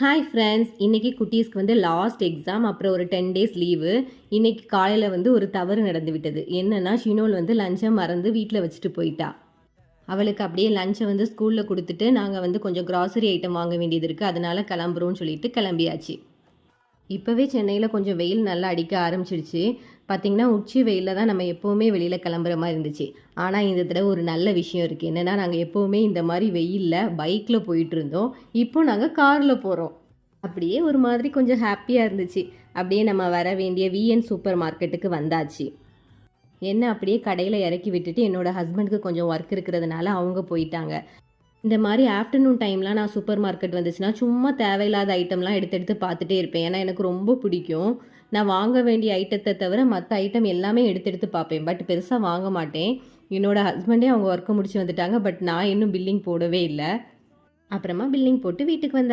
Hi friends, இன்னைக்கு குட்டீஸ்க்கு வந்து last exam. அப்புறம் ஒரு 10 டேஸ் லீவு. இன்னைக்கு காலையில் வந்து ஒரு தவறு நடந்து விட்டது. என்னன்னா, ஷினோல் வந்து லஞ்சை மறந்து வீட்டில் வச்சுட்டு போயிட்டா. அவளுக்கு அப்படியே லஞ்சை வந்து ஸ்கூலில் கொடுத்துட்டு நாங்கள் வந்து கொஞ்சம் கிராசரி ஐட்டம் வாங்க வேண்டியது இருக்குது, அதனால கிளம்புறோன்னு சொல்லிட்டு கிளம்பியாச்சு. இப்போவே சென்னையில் கொஞ்சம் வெயில் நல்லா அடிக்க ஆரம்பிச்சிடுச்சு. பார்த்திங்கன்னா, உச்சி வெயிலில் தான் நம்ம எப்போவுமே வெளியில் கிளம்புற மாதிரி இருந்துச்சு. ஆனால் இந்த தடவை ஒரு நல்ல விஷயம் இருக்குது. என்னென்னா, நாங்கள் எப்போவுமே இந்த மாதிரி வெயிலில் பைக்கில் போயிட்டு இருந்தோம். இப்போ நாங்கள் காரில் போகிறோம். அப்படியே ஒரு மாதிரி கொஞ்சம் ஹாப்பியாக இருந்துச்சு. அப்படியே நம்ம வர வேண்டிய விஎன் சூப்பர் மார்க்கெட்டுக்கு வந்தாச்சு. என்ன அப்படியே கடையில் இறக்கி விட்டுட்டு என்னோடய ஹஸ்பண்டுக்கு கொஞ்சம் ஒர்க் இருக்கிறதுனால அவங்க போயிட்டாங்க. இந்த மாதிரி ஆஃப்டர்நூன் டைம்லாம் நான் சூப்பர் மார்க்கெட் வந்துச்சுன்னா சும்மா தேவையில்லாத ஐட்டம்லாம் எடுத்து எடுத்து பார்த்துட்டே இருப்பேன். ஏன்னா எனக்கு ரொம்ப பிடிக்கும். நான் வாங்க வேண்டிய ஐட்டத்தை தவிர மற்ற ஐட்டம் எல்லாமே எடுத்து எடுத்து பார்ப்பேன். பட் பெருசாக வாங்க மாட்டேன். என்னோடய ஹஸ்பண்டே அவங்க ஒர்க்கை முடிச்சு வந்துட்டாங்க. பட் நான் இன்னும் பில்லிங் போடவே இல்லை. அப்புறமா பில்லிங் போட்டு வீட்டுக்கு வந்தேன்.